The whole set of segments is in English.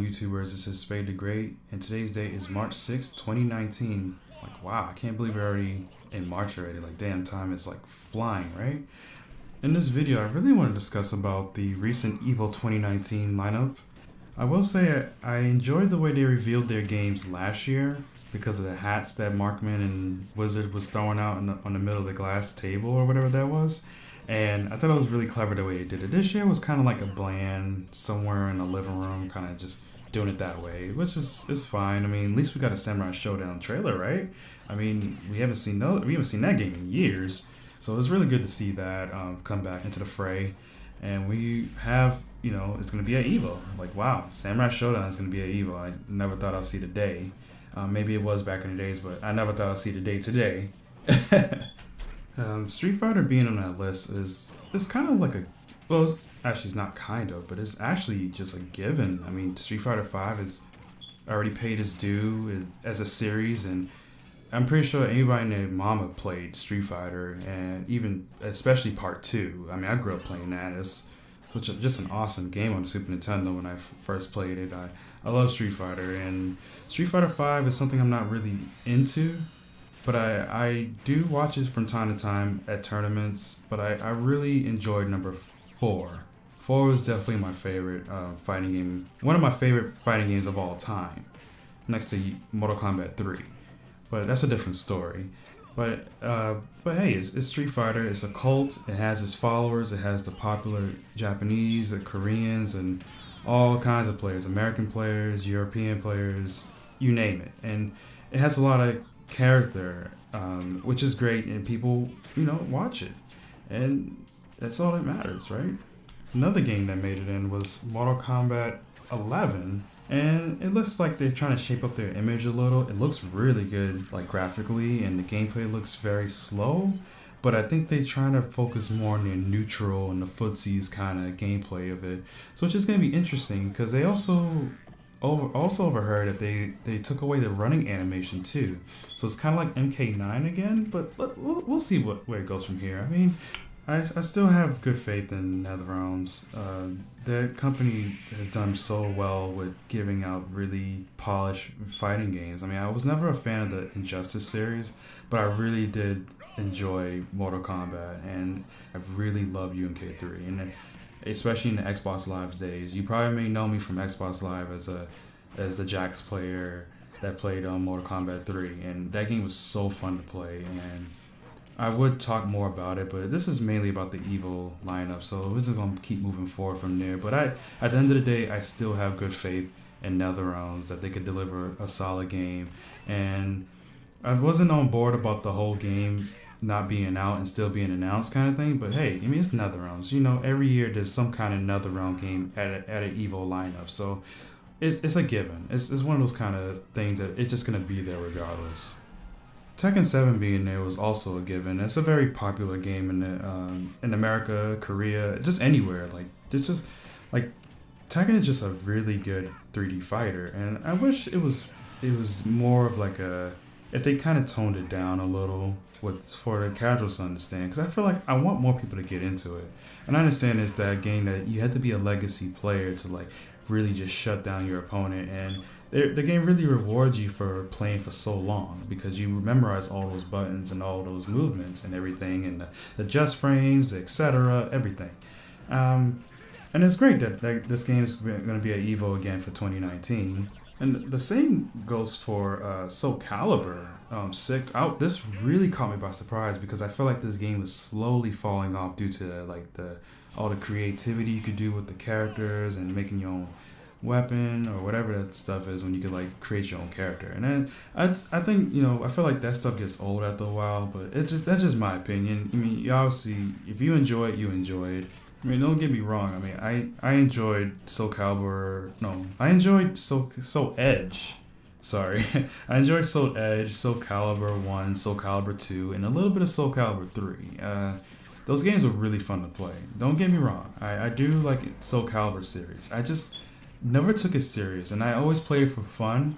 YouTubers? This is Spade the Great, and today's date is March 6th, 2019. Like, wow, I can't believe we're already in March already. Like, damn, time is like flying, right? In this video, I really want to discuss about the recent Evo 2019 lineup. I will say I enjoyed the way they revealed their games last year because of the hats that Markman and Wizard was throwing out on the middle of the glass table or whatever that was. And I thought it was really clever the way they did it. This year was kind of like a bland, somewhere in the living room, kind of just doing it that way, which is fine. I mean, at least we got a Samurai Showdown trailer, right? I mean, we haven't seen that game in years, so it's really good to see that come back into the fray. And we have, it's gonna be at Evo. Like, wow, Samurai Showdown is gonna be at Evo. I never thought I'd see the day. Maybe it was back in the days, but I never thought I'd see the day today. Street Fighter being on that list is kind of like it's not kind of, but it's actually just a given. I mean, Street Fighter 5 has already paid its due as a series, and I'm pretty sure anybody named Mama played Street Fighter, and even especially Part 2. I mean, I grew up playing that. It's just an awesome game on the Super Nintendo when I first played it. I love Street Fighter, and Street Fighter 5 is something I'm not really into. But I do watch it from time to time at tournaments, but I really enjoyed number 4. 4 was definitely my favorite fighting game, one of my favorite fighting games of all time, next to Mortal Kombat 3. But that's a different story. But hey, it's Street Fighter, it's a cult, it has its followers, it has the popular Japanese, the Koreans, and all kinds of players, American players, European players, you name it. And it has a lot of character, which is great, and people watch it, and that's all that matters, right? Another game that made it in was Mortal Kombat 11, and it looks like they're trying to shape up their image a little. It looks really good, like graphically, and the gameplay looks very slow, but I think they're trying to focus more on the neutral and the footsies kind of gameplay of it, so it's just going to be interesting because they also overheard that they took away the running animation too, so it's kind of like MK9 again. But we'll see where it goes from here. I mean, I still have good faith in NetherRealms. Their company has done so well with giving out really polished fighting games. I mean, I was never a fan of the Injustice series, but I really did enjoy Mortal Kombat, and I really love UMK3. And especially in the Xbox Live days. You probably may know me from Xbox Live as the Jax player that played on Mortal Kombat 3, and that game was so fun to play, and I would talk more about it, but this is mainly about the Evo lineup, so we're just going to keep moving forward from there. But at the end of the day, I still have good faith in NetherRealms that they could deliver a solid game, and I wasn't on board about the whole game not being out and still being announced kind of thing, but hey, I mean, it's NetherRealms. Every year there's some kind of NetherRealm game at an Evo lineup, so it's a given. It's one of those kind of things that it's just gonna be there regardless. Tekken 7 being there was also a given. It's a very popular game in America, Korea, just anywhere. Like, it's just like Tekken is just a really good 3D fighter, and I wish it was more of like if they kind of toned it down a little for the casuals to understand, because I feel like I want more people to get into it. And I understand it's that game that you had to be a legacy player to like really just shut down your opponent, and the game really rewards you for playing for so long because you memorize all those buttons and all those movements and everything, and the just frames, etc., everything. And it's great that this game is going to be at Evo again for 2019. And the same goes for Soul Calibur 6. This really caught me by surprise because I feel like this game was slowly falling off due to all the creativity you could do with the characters and making your own weapon or whatever that stuff is when you could like create your own character. And then I think I feel like that stuff gets old after a while, but that's just my opinion. I mean, you obviously, if you enjoy it, you enjoy it. I mean, don't get me wrong. I mean, I enjoyed Soul Calibur. No, I enjoyed Soul Edge. Sorry, I enjoyed Soul Edge, Soul Calibur 1, Soul Calibur 2, and a little bit of Soul Calibur 3. Those games were really fun to play. Don't get me wrong. I do like Soul Calibur series. I just never took it serious, and I always played it for fun.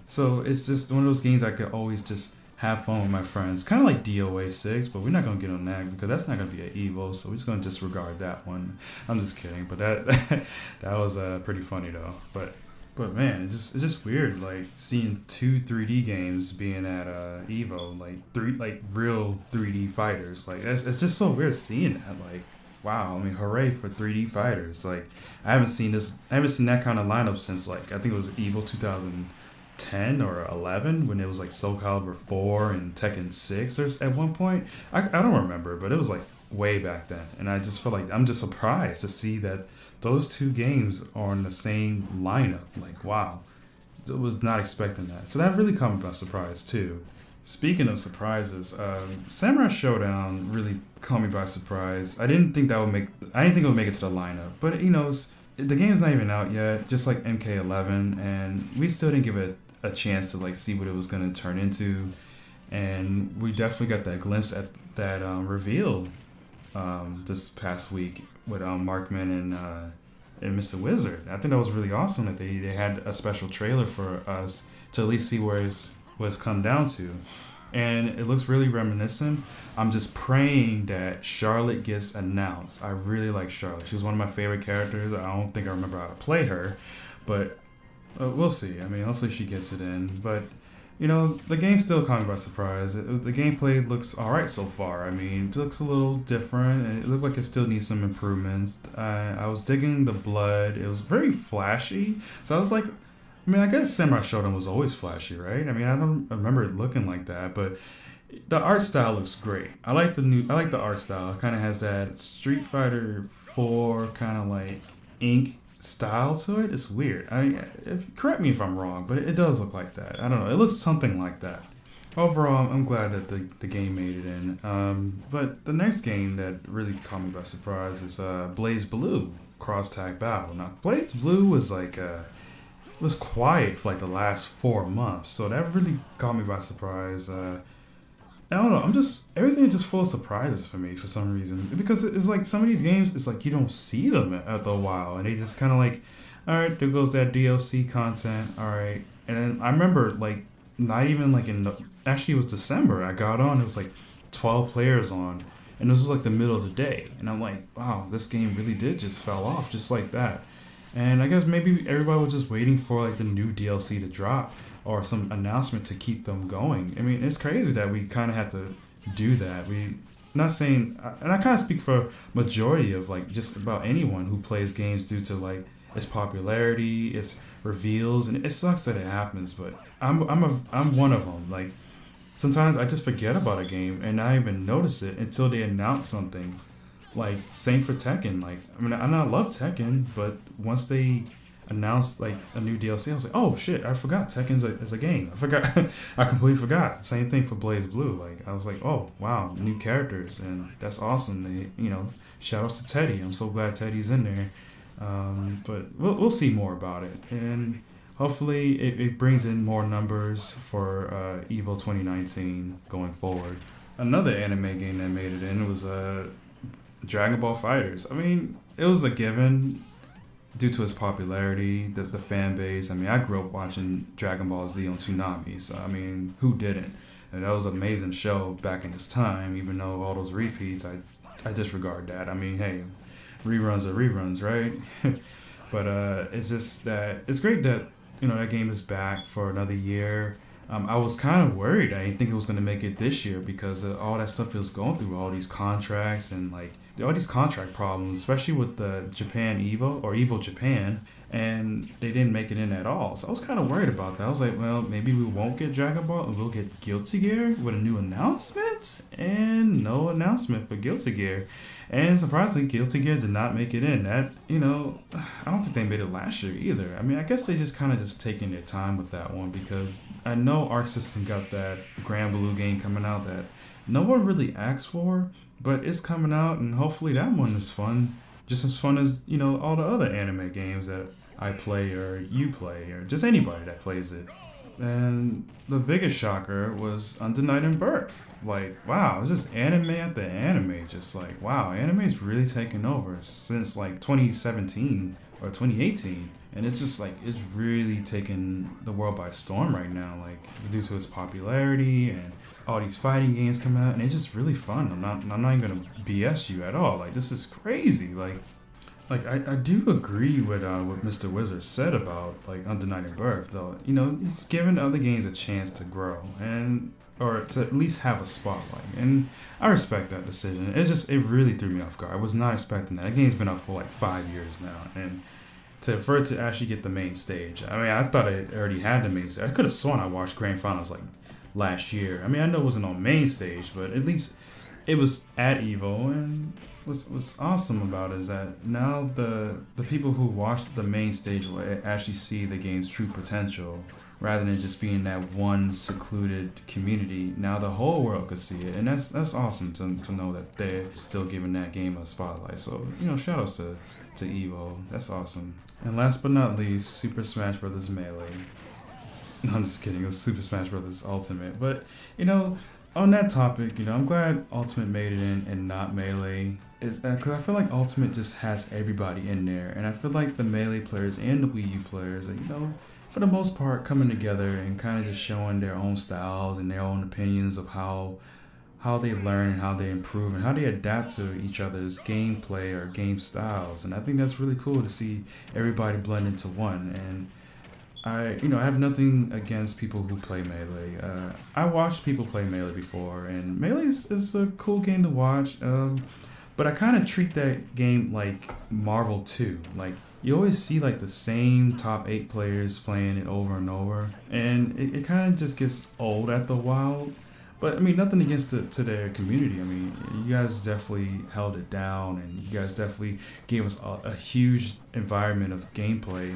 So it's just one of those games I could always just have fun with my friends. Kind of like DOA 6, but we're not going to get on that because that's not going to be an Evo, so we're just going to disregard that one. I'm just kidding, but that was pretty funny though. But But man, it's just weird, like seeing two 3D games being at Evo, like real 3D fighters. Like it's just so weird seeing that. Like, wow, I mean, hooray for 3D fighters. Like I haven't seen that kind of lineup since like I think it was Evo 2010 or 11 when it was like Soul Calibur 4 and Tekken 6 or at one point. I don't remember, but it was like way back then, and I just feel like I'm just surprised to see that those two games are in the same lineup. Like, wow, I was not expecting that. So that really caught me by surprise too. Speaking of surprises, Samurai Showdown really caught me by surprise. I didn't think it would make it to the lineup, but you know, the game's not even out yet, just like MK11, and we still didn't give it a chance to like see what it was going to turn into. And we definitely got that glimpse at that reveal this past week with Markman and Mr. Wizard. I think that was really awesome that they had a special trailer for us to at least see where it's come down to. And it looks really reminiscent. I'm just praying that Charlotte gets announced. I really like Charlotte. She was one of my favorite characters. I don't think I remember how to play her, but we'll see. I mean, hopefully she gets it in. But you know, the game still caught me by surprise. The gameplay looks alright so far. I mean, it looks a little different, and it looks like it still needs some improvements. I was digging the blood. It was very flashy. So I was like, I mean, I guess Samurai Showdown was always flashy, right? I mean, I don't remember it looking like that, but the art style looks great. I like the art style. It kind of has that Street Fighter 4 kind of like ink style to it. It's weird. I mean, correct me if I'm wrong, but it does look like that. I don't know. It looks something like that. Overall, I'm glad that the game made it in. But the next game that really caught me by surprise is Blaz Blue Cross Tag Battle. Now, Blaz Blue was like was quiet for like the last 4 months, so that really caught me by surprise. I don't know. Everything is just full of surprises for me for some reason. Because it's like some of these games, it's like you don't see them after a while, and they just kind of like, all right, there goes that DLC content. All right, and then I remember like not even like actually it was December. I got on. It was like 12 players on, and this was like the middle of the day, and I'm like, wow, this game really did just fell off just like that. And I guess maybe everybody was just waiting for like the new DLC to drop or some announcement to keep them going. I mean, it's crazy that we kind of had to do that. Not saying, and I kind of speak for majority of like just about anyone who plays games due to like its popularity, its reveals, and it sucks that it happens. But I'm one of them. Like sometimes I just forget about a game and not even notice it until they announce something. Like same for Tekken. Like I mean, I love Tekken, but once they announced like a new DLC, I was like, oh shit, I forgot Tekken's a game. I forgot. I completely forgot. Same thing for Blaz Blue. Like I was like, oh wow, new characters, and that's awesome. They, you know, shout outs to Teddy. I'm so glad Teddy's in there. But we'll see more about it, and hopefully it brings in more numbers for Evo 2019 going forward. Another anime game that made it in was Dragonball Fighterz. I mean, it was a given due to its popularity, the fan base. I mean, I grew up watching Dragon Ball Z on Toonami, so I mean, who didn't? And that was an amazing show back in its time, even though all those repeats, I disregard that. I mean, hey, reruns are reruns, right? But it's just that it's great that, you know, that game is back for another year. I was kind of worried. I didn't think it was going to make it this year because of all that stuff it was going through, all these contracts and like all these contract problems, especially with the Japan Evo or Evo Japan, and they didn't make it in at all. So I was kind of worried about that. I was like, well, maybe we won't get Dragon Ball and we'll get Guilty Gear with a new announcement, and no announcement for Guilty Gear. And surprisingly, Guilty Gear did not make it in. That, you know, I don't think they made it last year either. I mean, I guess they just kind of just taking their time with that one because I know Arc System got that Grand Blue game coming out that no one really asked for, but it's coming out, and hopefully that one is fun. Just as fun as, you know, all the other anime games that I play or you play or just anybody that plays it. And the biggest shocker was Unto Night InBirth. Like, wow, it's just anime after anime. Just like, wow, anime's really taken over since like 2017 or 2018. And it's just like, it's really taken the world by storm right now. Like, due to its popularity and all these fighting games coming out. And it's just really fun. I'm not even going to BS you at all. Like, this is crazy. Like, Like I do agree with what Mr. Wizard said about like Undeniable Birth, though. You know, he's giving other games a chance to grow and or to at least have a spotlight, and I respect that decision. It really threw me off guard. I was not expecting that. That game's been out for like 5 years now, and for it to actually get the main stage. I mean, I thought it already had the main stage. I could have sworn I watched Grand Finals like last year. I mean, I know it wasn't on main stage, but at least it was at Evo, and what's awesome about it is that now the people who watch the main stage will actually see the game's true potential rather than just being that one secluded community. Now the whole world could see it, and that's awesome to know that they're still giving that game a spotlight. So, you know, shout outs to Evo. That's awesome. And last but not least, Super Smash Bros. Melee. No, I'm just kidding. It was Super Smash Bros. Ultimate. But, you know, on that topic, you know, I'm glad Ultimate made it in and not Melee. Because I feel like Ultimate just has everybody in there. And I feel like the Melee players and the Wii U players are, you know, for the most part, coming together and kind of just showing their own styles and their own opinions of how they learn and how they improve and how they adapt to each other's gameplay or game styles. And I think that's really cool to see everybody blend into one. And I have nothing against people who play Melee. I watched people play Melee before, and Melee is a cool game to watch. But I kind of treat that game like Marvel 2. Like, you always see like the same top 8 players playing it over and over, and it kind of just gets old after a while. But I mean, nothing against to their community. I mean, you guys definitely held it down, and you guys definitely gave us a huge environment of gameplay,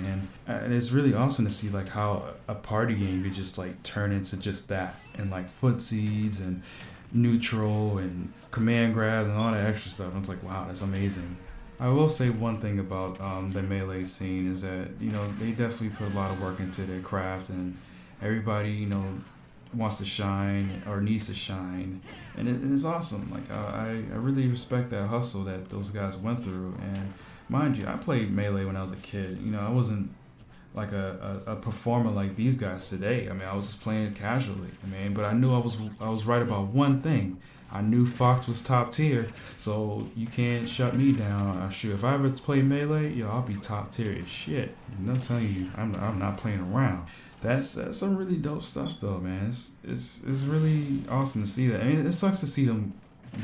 and it's really awesome to see like how a party game could just like turn into just that, and like footsies and neutral and command grabs and all that extra stuff. And it's like, wow, that's amazing. I will say one thing about the Melee scene is that, you know, they definitely put a lot of work into their craft, and everybody, you know, wants to shine or needs to shine, and it's awesome. Like I really respect that hustle that those guys went through. And mind you, I played Melee when I was a kid. You know, I wasn't like a performer like these guys today. I mean, I was just playing casually. I mean, but I knew I was right about one thing. I knew Fox was top tier, so you can't shut me down. Shoot, if I ever play Melee, yo, I'll be top tier as shit. And I'm telling you, I'm not playing around. That's some really dope stuff though, man. It's really awesome to see that. I mean, it sucks to see them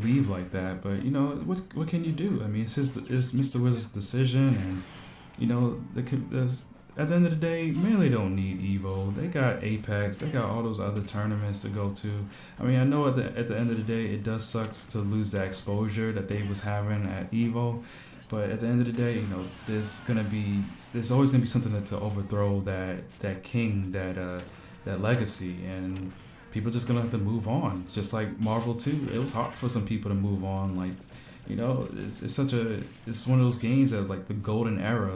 leave like that, but you know, what can you do? I mean, it's Mr. Wizard's decision, and you know, at the end of the day, Melee don't need Evo. They got Apex. They got all those other tournaments to go to. I mean, I know at the end of the day, it does sucks to lose that exposure that they was having at Evo. But at the end of the day, you know, there's always gonna be something to overthrow that king, that legacy, and people just gonna have to move on. Just like Marvel 2, it was hard for some people to move on. Like, you know, it's one of those games that like the golden era,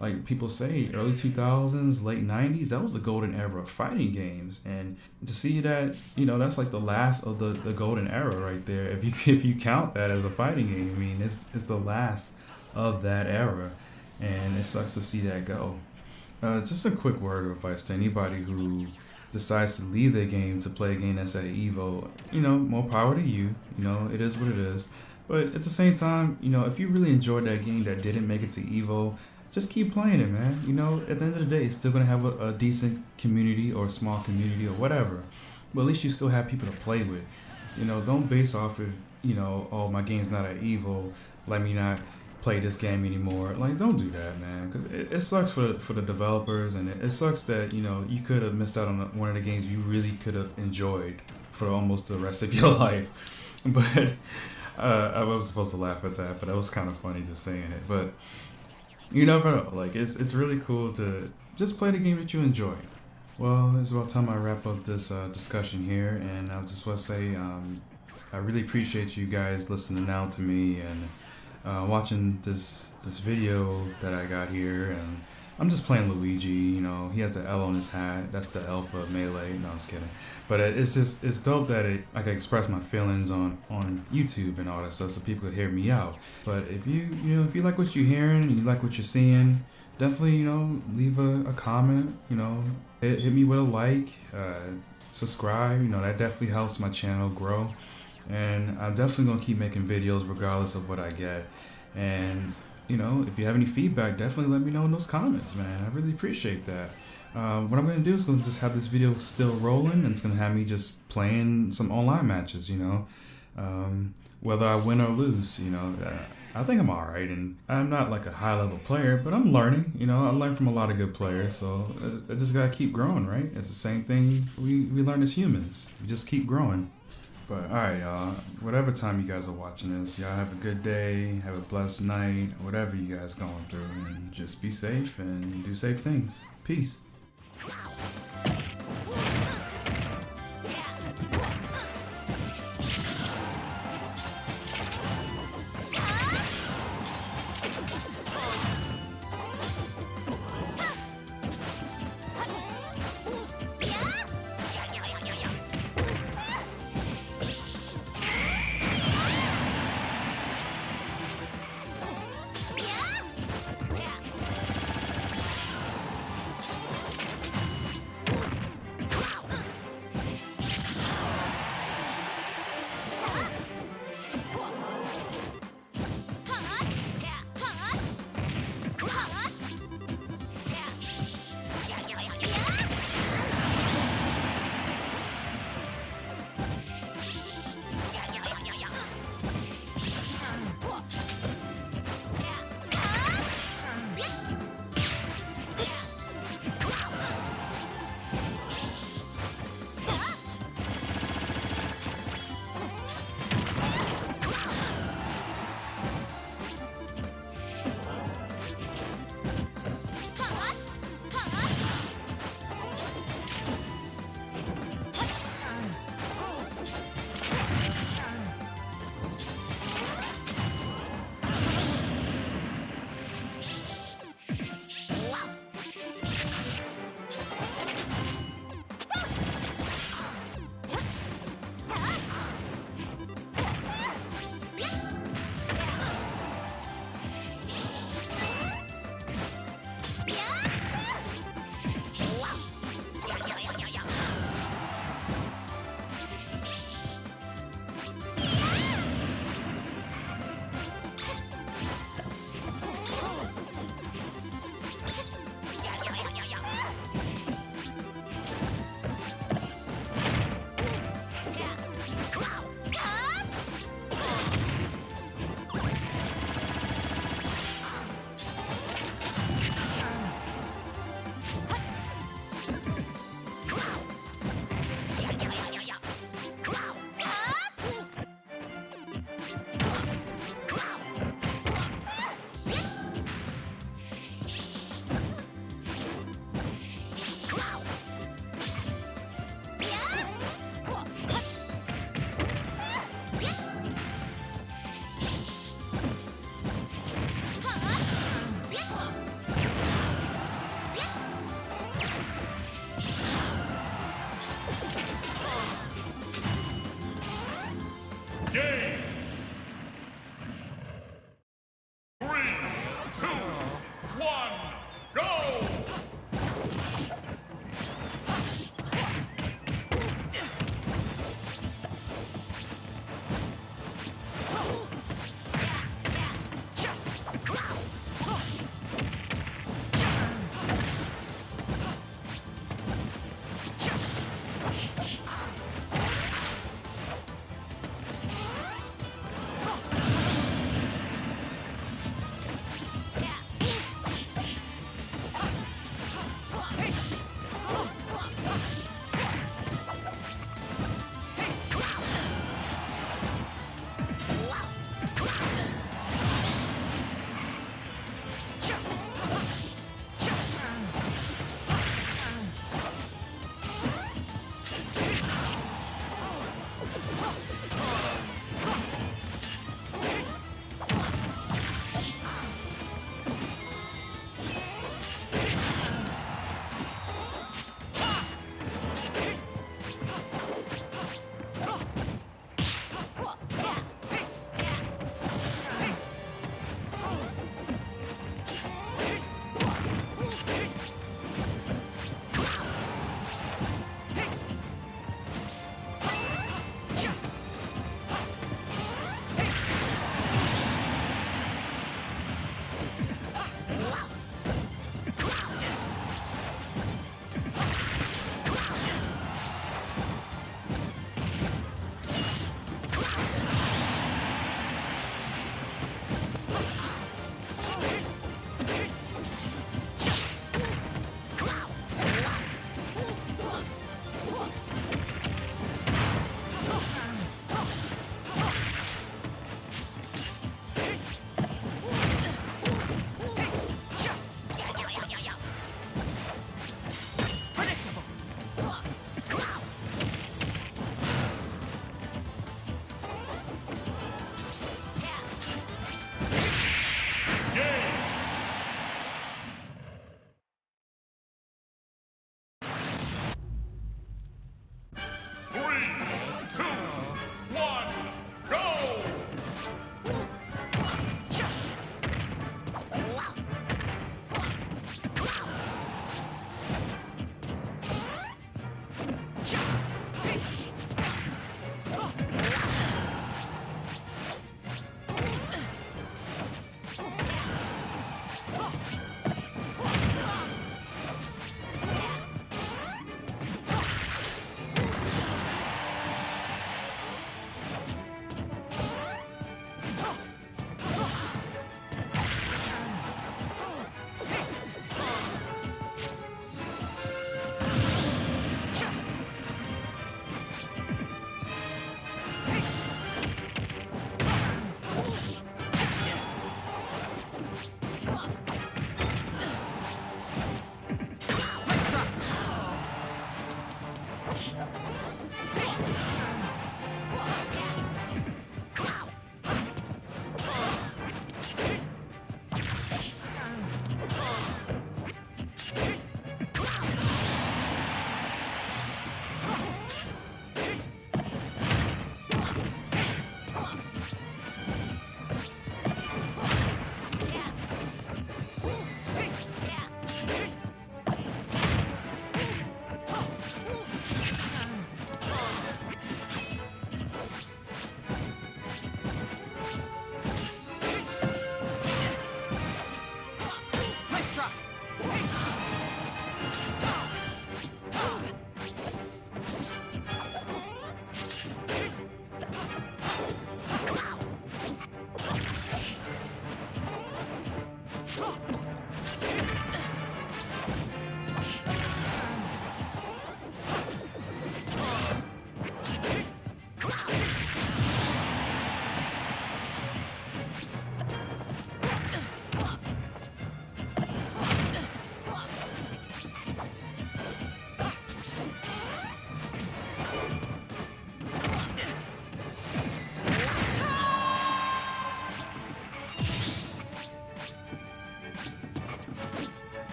like people say, early 2000s, late 90s, that was the golden era of fighting games. And to see that, you know, that's like the last of the golden era right there. If you count that as a fighting game, I mean, it's the last of that era. And it sucks to see that go. Just a quick word of advice to anybody who decides to leave their game to play a game that's at Evo. You know, more power to you. You know, it is what it is. But at the same time, you know, if you really enjoyed that game that didn't make it to Evo, just keep playing it, man. You know, at the end of the day, it's still gonna have a decent community or a small community or whatever. But at least you still have people to play with. You know, don't base off of, you know, oh, my game's not at Evo, let me not play this game anymore. Like, don't do that, man, because it sucks for the developers, and it sucks that, you know, you could have missed out on one of the games you really could have enjoyed for almost the rest of your life. But I was supposed to laugh at that, but that was kind of funny just saying it. But you never know. Like, it's really cool to just play the game that you enjoy. Well, it's about time I wrap up this discussion here, and I just want to say I really appreciate you guys listening out to me and watching this video that I got here. And I'm just playing Luigi. You know, he has the L on his hat. That's the L for Melee. No, I'm just kidding. But it's dope that I can express my feelings on YouTube and all that stuff, so people can hear me out. But if you like what you're hearing and you like what you're seeing, definitely, you know, leave a comment. You know, hit me with a like, subscribe. You know, that definitely helps my channel grow. And I'm definitely gonna keep making videos regardless of what I get. And you know, if you have any feedback, definitely let me know in those comments, man. I really appreciate that. What I'm gonna do is gonna just have this video still rolling, and it's gonna have me just playing some online matches, you know, whether I win or lose, you know. I think I'm all right, and I'm not like a high level player, but I'm learning, you know. I learned from a lot of good players, so I just gotta keep growing, right? It's the same thing we learn as humans. We just keep growing. But all right, y'all, whatever time you guys are watching this, y'all have a good day, have a blessed night, whatever you guys going through, and just be safe and do safe things. Peace.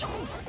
Go!